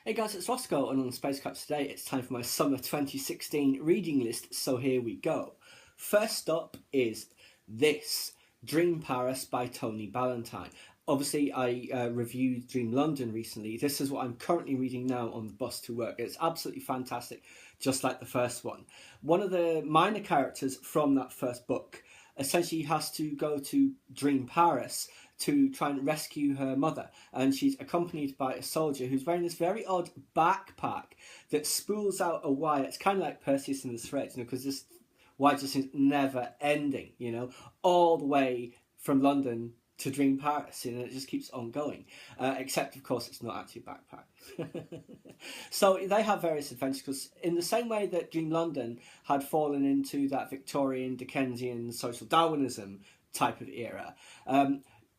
Hey guys, it's Roscoe, and on Spacecraft today it's time for my summer 2016 reading list, so here we go. First up is this, Dream Paris by Tony Ballantyne. Obviously, I reviewed Dream London recently. This is what I'm currently reading now on the bus to work. It's absolutely fantastic, just like the first one. One of the minor characters from that first book essentially has to go to Dream Paris to try and rescue her mother, and she's accompanied by a soldier who's wearing this very odd backpack that spools out a wire. It's kind of like Perseus and the Thread, because this wire just seems never ending, all the way from London to Dream Paris, it just keeps on going. Except, of course, it's not actually a backpack. So they have various adventures, because in the same way that Dream London had fallen into that Victorian, Dickensian, social Darwinism type of era,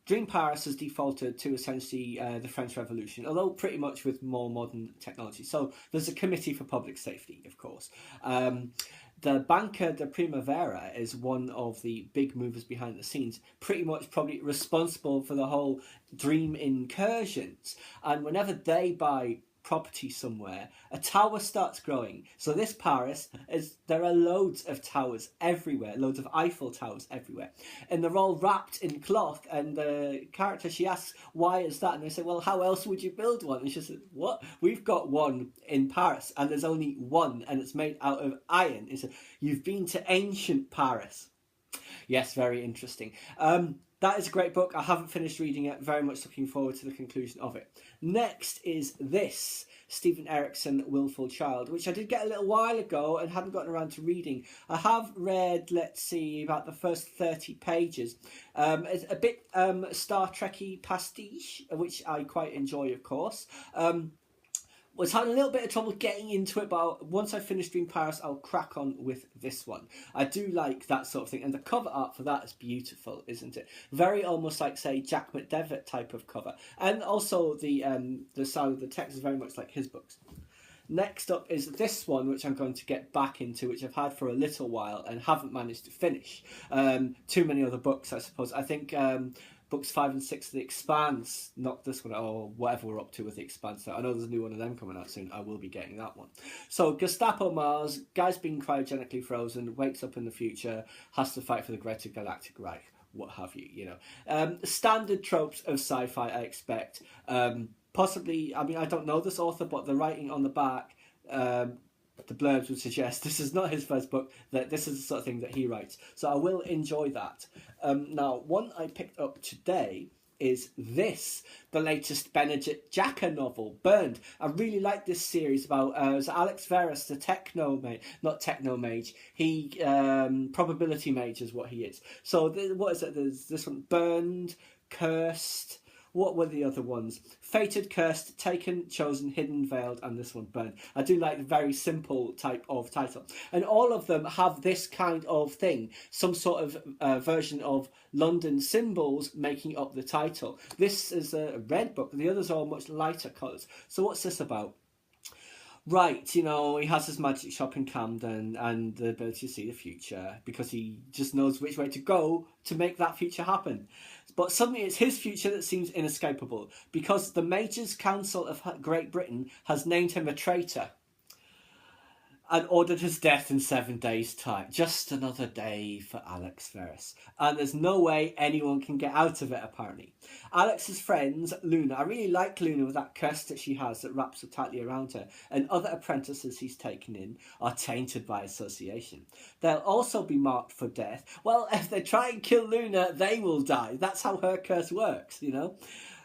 Dream Paris has defaulted to essentially the French Revolution, although pretty much with more modern technology. So there's a committee for public safety, of course. The Banca de Primavera is one of the big movers behind the scenes, pretty much probably responsible for the whole dream incursions. And whenever they buy property somewhere, a tower starts growing. So this Paris, there are loads of towers everywhere, loads of Eiffel Towers everywhere. And they're all wrapped in cloth, and the character, she asks, why is that? And they say, well, how else would you build one? And she says, what? We've got one in Paris, and there's only one, and it's made out of iron. He said, you've been to ancient Paris. Yes, very interesting. That is a great book. I haven't finished reading it. Very much looking forward to the conclusion of it. Next is this, Stephen Erickson, Willful Child, which I did get a little while ago and hadn't gotten around to reading. I have read, let's see, about the first 30 pages. It's a bit Star Trek-y pastiche, which I quite enjoy, of course. Was having a little bit of trouble getting into it, but once I finish Dream Paris, I'll crack on with this one. I do like that sort of thing, and the cover art for that is beautiful, isn't it? Very almost like, say, Jack McDevitt type of cover, and also the style of the text is very much like his books. Next up is this one, which I'm going to get back into, which I've had for a little while and haven't managed to finish. Too many other books, I suppose. I think books 5 and 6 of The Expanse, not this one, or whatever we're up to with The Expanse. I know there's a new one of them coming out soon. I will be getting that one. So, Gestapo Mars, guy's being cryogenically frozen, wakes up in the future, has to fight for the Greater Galactic Reich, what have you, Standard tropes of sci-fi, I expect. Possibly, I mean, I don't know this author, but the writing on the back, the blurbs would suggest this is not his first book, that this is the sort of thing that he writes. So I will enjoy that. Now, one I picked up today is this, the latest Benedict Jacker novel, Burned. I really like this series about Alex Verus, the not techno mage, he probability mage is what he is. So what is it? There's this one, Burned, Cursed. What were the other ones? Fated, Cursed, Taken, Chosen, Hidden, Veiled, and this one, Burned. I do like the very simple type of title. And all of them have this kind of thing. Some sort of version of London symbols making up the title. This is a red book. The others are all much lighter colours. So what's this about? Right, he has his magic shop in Camden and the ability to see the future because he just knows which way to go to make that future happen. But suddenly it's his future that seems inescapable because the Majors' Council of Great Britain has named him a traitor and ordered his death in 7 days' time. Just another day for Alex Verus. And there's no way anyone can get out of it, apparently. Alex's friends, Luna, I really like Luna with that curse that she has that wraps so tightly around her, and other apprentices he's taken in are tainted by association. They'll also be marked for death. Well, if they try and kill Luna, they will die. That's how her curse works,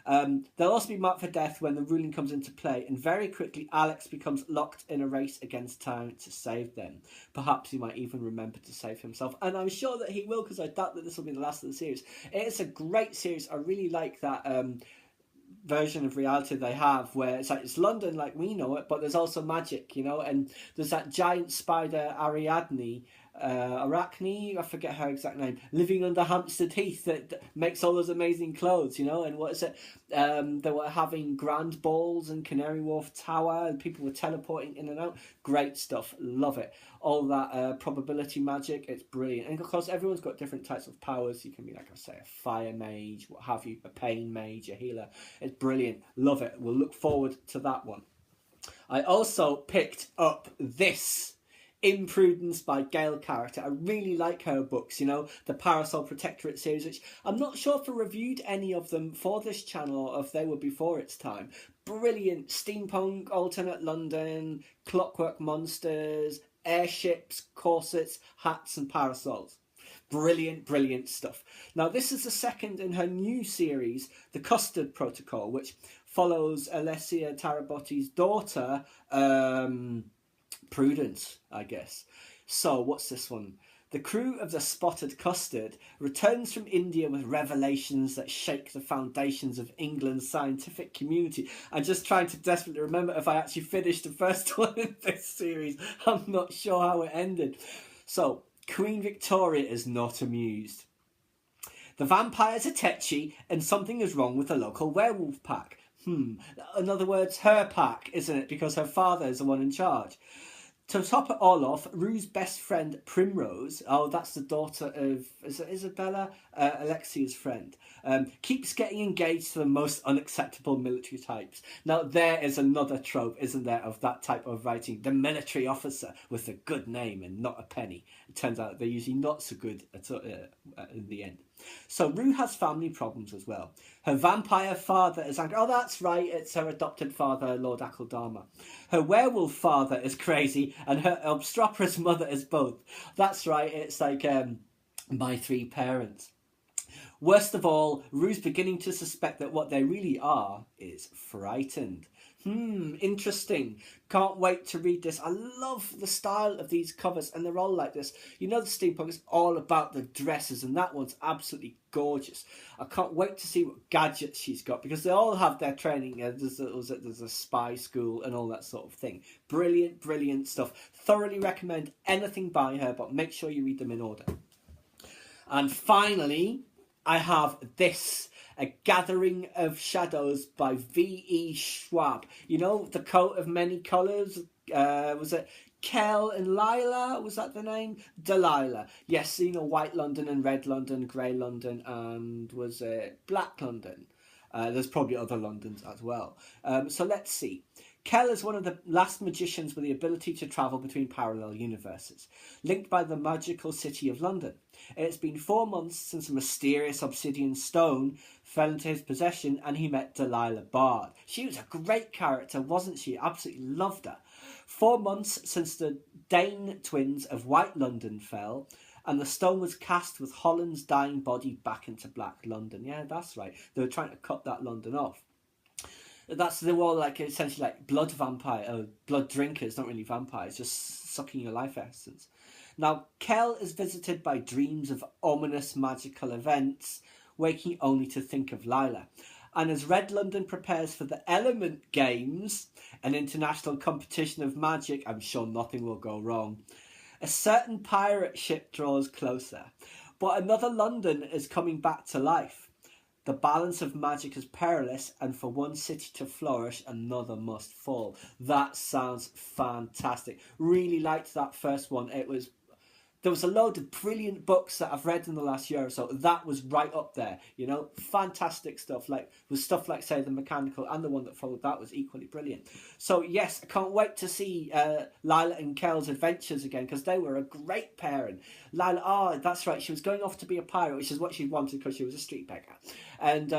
They'll also be marked for death when the ruling comes into play, and very quickly Alex becomes locked in a race against time to save them. Perhaps he might even remember to save himself, and I'm sure that he will, because I doubt that this will be the last of the series. It's a great series. I really like that version of reality they have where it's like it's London like we know it, but there's also magic, and there's that giant spider Arachne, I forget her exact name, living under Hampstead Heath that makes all those amazing clothes, and what is it? They were having grand balls in Canary Wharf Tower and people were teleporting in and out. Great stuff, love it. All that probability magic, it's brilliant. And of course, everyone's got different types of powers. You can be, like I say, a fire mage, what have you, a pain mage, a healer. It's brilliant, love it. We'll look forward to that one. I also picked up this Imprudence by Gail Character. I really like her books, you know, the Parasol Protectorate series, which I'm not sure if I reviewed any of them for this channel or if they were before its time. Brilliant steampunk, alternate London, clockwork monsters, airships, corsets, hats and parasols. Brilliant, brilliant stuff. Now, this is the second in her new series, The Custard Protocol, which follows Alessia Tarabotti's daughter, Prudence, I guess. So, what's this one? The crew of the Spotted Custard returns from India with revelations that shake the foundations of England's scientific community. I'm just trying to desperately remember if I actually finished the first one in this series. I'm not sure how it ended. So, Queen Victoria is not amused. The vampires are tetchy and something is wrong with the local werewolf pack. In other words, her pack, isn't it? Because her father is the one in charge. To top it all off, Rue's best friend Primrose, oh, that's the daughter of, is it Isabella? Alexia's friend, keeps getting engaged to the most unacceptable military types. Now, there is another trope, isn't there, of that type of writing. The military officer with a good name and not a penny. It turns out they're usually not so good in the end. So Rue has family problems as well. Her vampire father is angry. Oh, that's right, it's her adopted father, Lord Akeldama. Her werewolf father is crazy, and her obstreperous mother is both. That's right, it's like my three parents. Worst of all, Rue's beginning to suspect that what they really are is frightened. Interesting. Can't wait to read this. I love the style of these covers, and they're all like this. You know, the steampunk is all about the dresses, and that one's absolutely gorgeous. I can't wait to see what gadgets she's got, because they all have their training. There's a spy school and all that sort of thing. Brilliant, brilliant stuff. Thoroughly recommend anything by her, but make sure you read them in order. And finally, I have this. A Gathering of Shadows by V.E. Schwab. You know, The Coat of Many Colours? Was it Kel and Lila? Was that the name? Delilah. Yes, you know, White London and Red London, Grey London, and was it Black London? There's probably other Londons as well. So let's see. Kel is one of the last magicians with the ability to travel between parallel universes, linked by the magical city of London. It's been 4 months since a mysterious obsidian stone fell into his possession and he met Delilah Bard. She was a great character, wasn't she? Absolutely loved her. 4 months since the Dane twins of White London fell, and the stone was cast with Holland's dying body back into Black London. Yeah, that's right. They were trying to cut that London off. They were all like essentially like blood drinkers, not really vampires, just sucking your life essence. Now, Kel is visited by dreams of ominous magical events, waking only to think of Lila. And as Red London prepares for the Element Games, an international competition of magic, I'm sure nothing will go wrong. A certain pirate ship draws closer, but another London is coming back to life. The balance of magic is perilous, and for one city to flourish, another must fall. That sounds fantastic. Really liked that first one. There was a load of brilliant books that I've read in the last year or so. That was right up there, you know, fantastic stuff. Like say The Mechanical, and the one that followed that was equally brilliant. So yes, I can't wait to see Lila and Kel's adventures again, because they were a great pairing. Lila, that's right, she was going off to be a pirate, which is what she wanted because she was a street beggar. And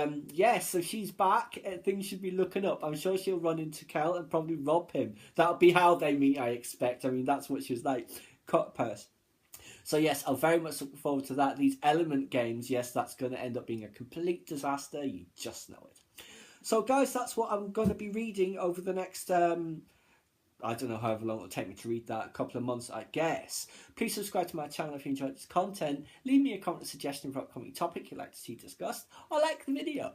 so she's back. Things should be looking up. I'm sure she'll run into Kel and probably rob him. That'll be how they meet, I expect. I mean, that's what she was like. Cut purse. So yes, I'll very much look forward to that. These Element Games, yes, that's going to end up being a complete disaster. You just know it. So guys, that's what I'm going to be reading over the next, I don't know however long it'll take me to read that, a couple of months, I guess. Please subscribe to my channel if you enjoyed this content. Leave me a comment or suggestion for an upcoming topic you'd like to see discussed, or like the video.